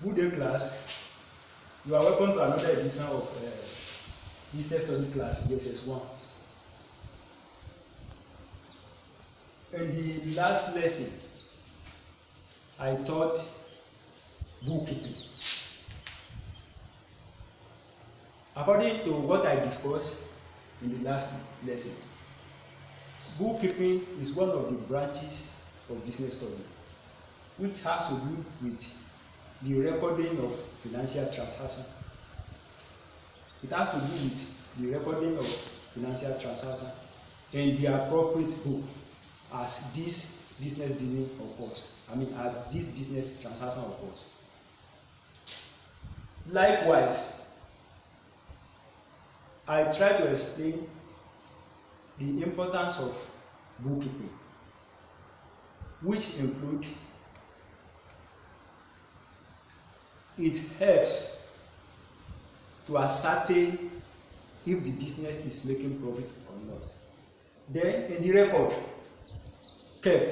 Good day, class. You are welcome to another edition of Business Study class JSS 1. In the last lesson, I taught bookkeeping. According to what I discussed in the last lesson, bookkeeping is one of the branches of business study which has to do with the recording of financial transactions. It has to do with the recording of financial transactions in the appropriate book as this business dealing occurs. As this business transaction occurs. Likewise, I try to explain the importance of bookkeeping, which include it helps to ascertain if the business is making profit or not. Then in the record kept,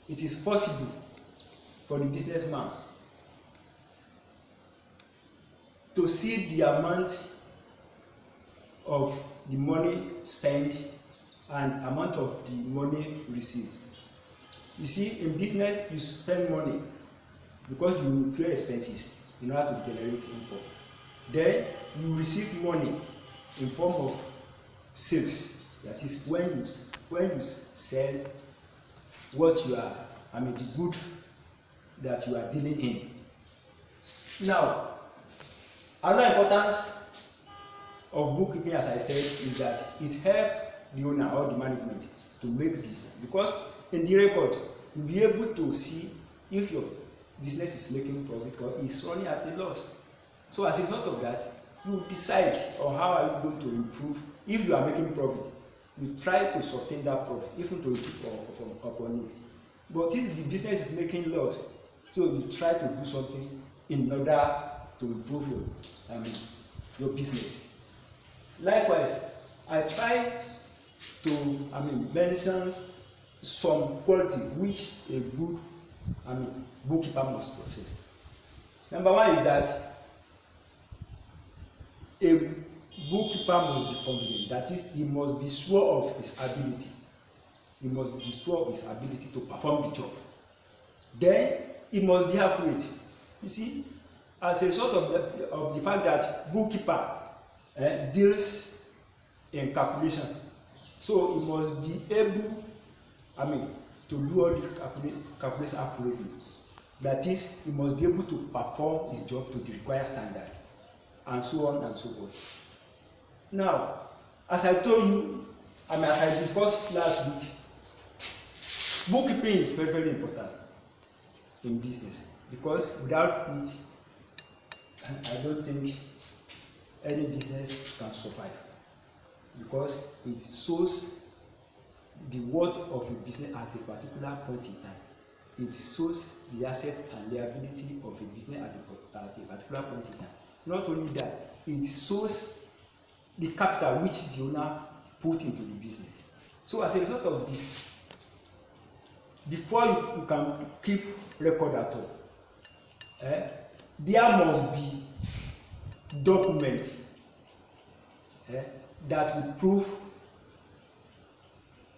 it is possible for the businessman to see the amount of the money spent and amount of the money received. You see, in business you spend money because you incur expenses in order to generate income. Then you receive money in form of sales. That is when you sell what you are, the good that you are dealing in. Now, another importance of bookkeeping, as I said, is that it helps the owner or the management to make this, because in the record you'll be able to see if your business is making profit or is running at a loss. So as a result of that, you decide on how are you going to improve. If you are making profit, you try to sustain that profit, even to improve upon it. But if the business is making loss, so you try to do something in order to improve your business. Likewise, I try to mention some quality which a good bookkeeper must possess. Number one is that a bookkeeper must be confident. That is, he must be sure of his ability. He must be sure of his ability to perform the job. Then he must be accurate. You see, as a result of the fact that bookkeeper deals in calculation, so he must be able, to do all this calculation accurately. That is, he must be able to perform his job to the required standard, and so on and so forth. Now, as I told you, as I discussed last week, bookkeeping is very, very important in business, because without it, I don't think any business can survive, because it shows the worth of a business at a particular point in time. It shows the asset and liability of a business at a particular point in time. Not only that, it shows the capital which the owner put into the business. So as a result of this, before you can keep record at all, there must be document that will prove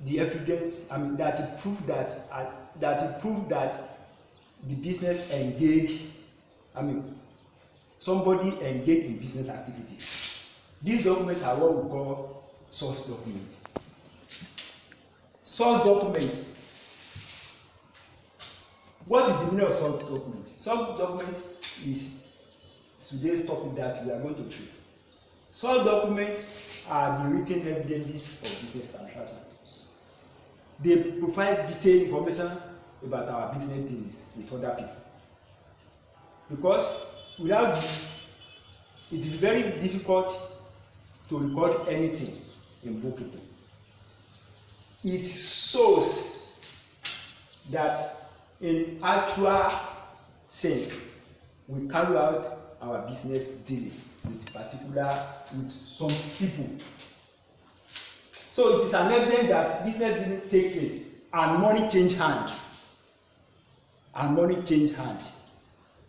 the evidence, that it prove that the business engage, somebody engaged in business activities. These documents are what we call source document. Source document. What is the meaning of source document? Source document is today's topic that we are going to treat. Source documents are the written evidences of business transactions. They provide detailed information about our business dealings with other people. Because without this, it is very difficult to record anything in bookkeeping. It shows that in actual sense, we carry out our business dealing with some people. So it is an evidence that business didn't take place and money change hands.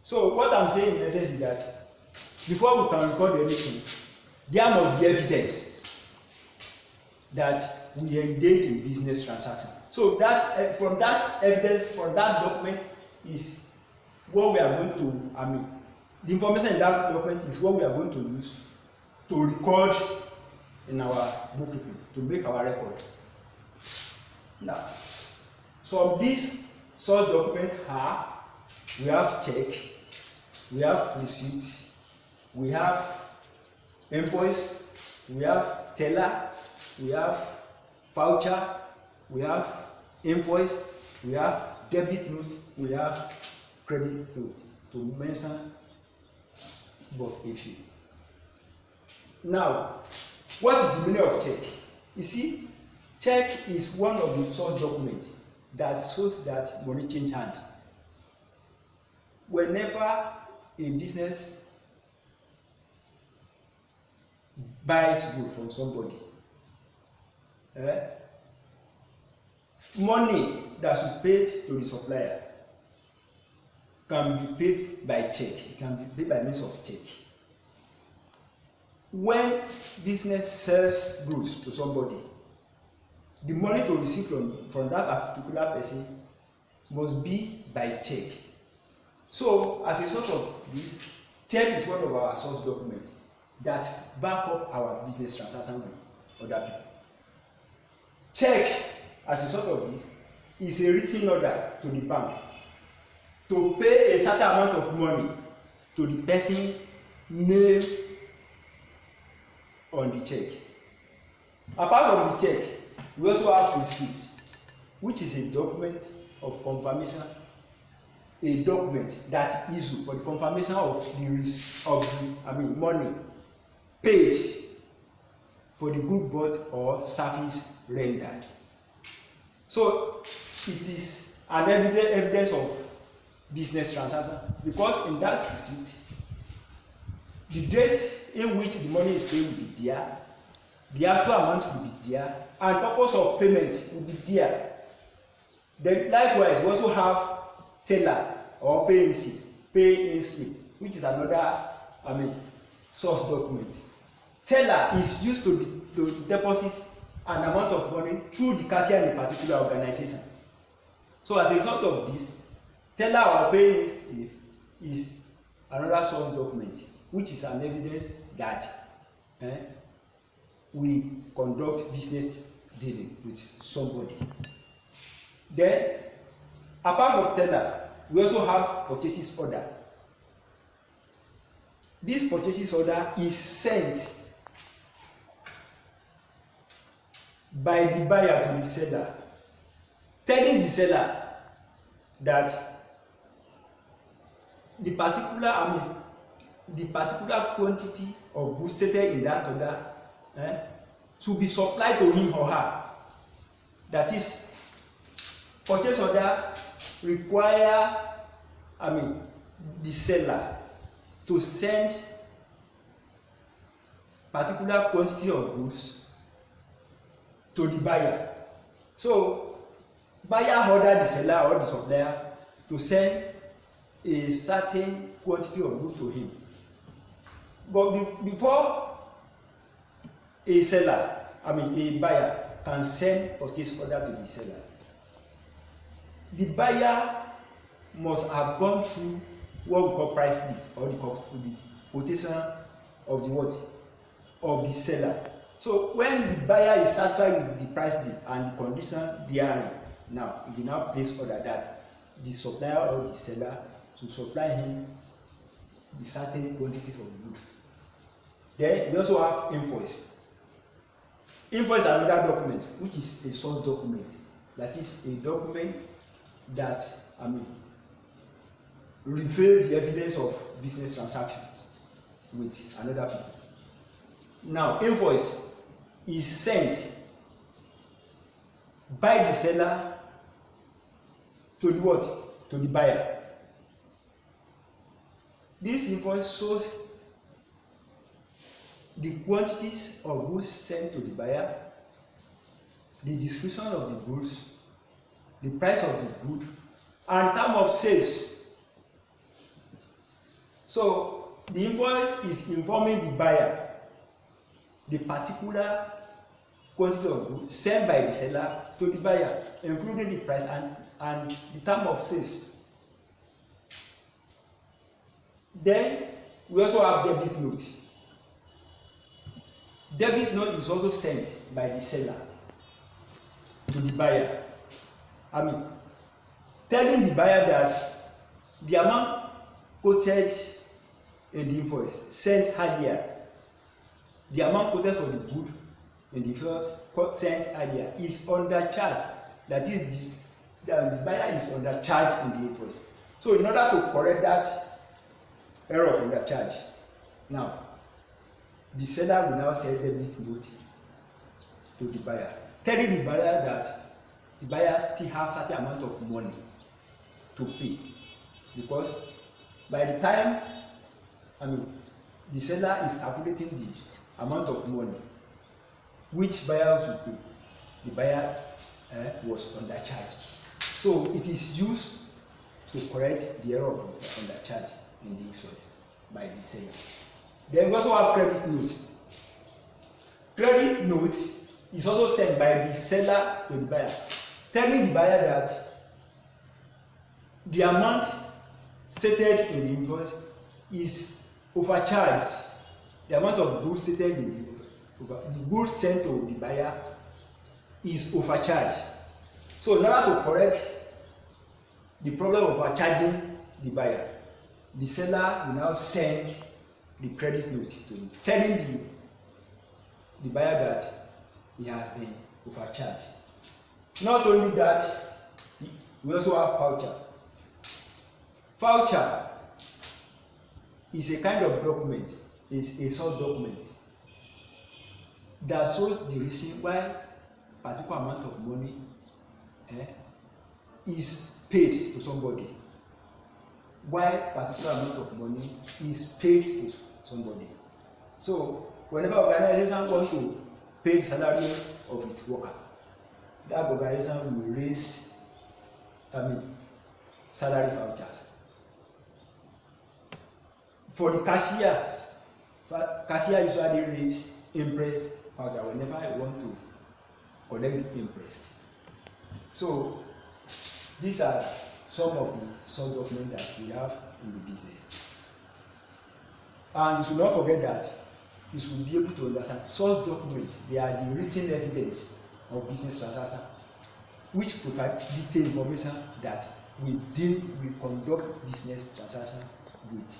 So what I'm saying in essence is that before we can record anything, there must be evidence that we engage in business transaction. So that from that evidence, from that document is what we are going to, the information in that document is what we are going to use to record in our bookkeeping, to make our record. Now, so these source documents are, we have check, we have receipt, we have invoice, we have teller, we have voucher, we have invoice, we have debit note, we have credit note, to mention but a few. Now, what is the meaning of check? You see, check is one of the source documents that shows that money change hand. Whenever a business buys goods from somebody, money that should be paid to the supplier can be paid by check. It can be paid by means of check. When business sells goods to somebody, the money to receive from that particular person must be by check. So as a result of this, check is one of our source documents that back up our business transaction with other people. Check, as a result of this, is a written order to the bank to pay a certain amount of money to the person named on the check. Apart from the check, we also have receipt, which is a document of confirmation, a document that is for the confirmation of the money paid for the good bought or service rendered. So it is an evidence of business transaction, because in that receipt, the date in which the money is paid will be there, the actual amount will be there, and purpose of payment will be there. Then likewise, we also have teller or pay in slip, which is another source document. Teller is used to deposit an amount of money through the cashier in a particular organization. So as a result of this, teller or pay in slip is another source document, which is an evidence that we conduct business dealing with somebody. Then, apart from teller, we also have purchases order. This purchases order is sent by the buyer to the seller, telling the seller that the particular quantity of goods stated in that order to be supplied to him or her. That is, purchase order require the seller to send particular quantity of goods to the buyer. So buyer order the seller or the supplier to send a certain quantity of goods to him. But before a buyer can send purchase order to the seller, the buyer must have gone through what we call price list, or the quotation of the seller. So when the buyer is satisfied with the price list and the condition therein, now he will now place order that the supplier or the seller to supply him the certain quantity of goods. Then we also have invoice. Invoice is another document, which is a source document. That is a document that reveals the evidence of business transactions with another people. Now, invoice is sent by the seller to the what? To the buyer. This invoice shows the quantities of goods sent to the buyer, the description of the goods, the price of the good, and the term of sales. So the invoice is informing the buyer the particular quantity of goods sent by the seller to the buyer, including the price and the term of sales. Then we also have debit note. Debit note is also sent by the seller to the buyer. Telling the buyer that the amount quoted in the invoice sent earlier, the amount quoted for the good in the first sent earlier is undercharged. That is, the buyer is undercharged in the invoice. So in order to correct that error of undercharge, now the seller will now send debit note to the buyer, telling the buyer that the buyer still has certain amount of money to pay, because by the time the seller is calculating the amount of money which buyer should pay, the buyer was undercharged. So it is used to correct the error of undercharge in the invoice by the seller. Then we also have credit note. Credit note is also sent by the seller to the buyer, telling the buyer that the amount stated in the invoice is overcharged. The amount of goods stated in the goods sent to the buyer is overcharged. So in order to correct the problem of overcharging the buyer, the seller will now send the credit note to him, telling the buyer that he has been overcharged. Not only that, we also have voucher. Voucher is a kind of document, is a source document that shows the reason why a particular amount of money is paid to somebody. Why a particular amount of money is paid to somebody. So whenever organization want to pay the salary of its worker, that organization will raise salary vouchers. For the cashier usually raise interest voucher whenever I want to collect the interest. So these are some of the source documents that we have in the business. And you should not forget that you should be able to understand source documents. They are the written evidence of business transaction, which provide detailed information that we conduct business transaction with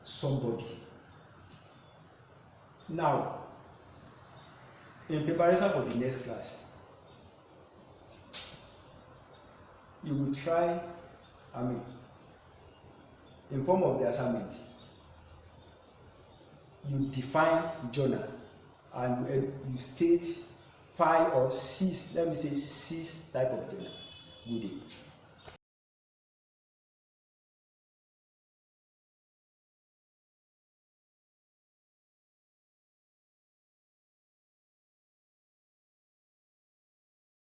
somebody. Now, in preparation for the next class, you will try, in form of the assignment, you define journal and you state 5 or 6, let me say 6 type of journal. Good day.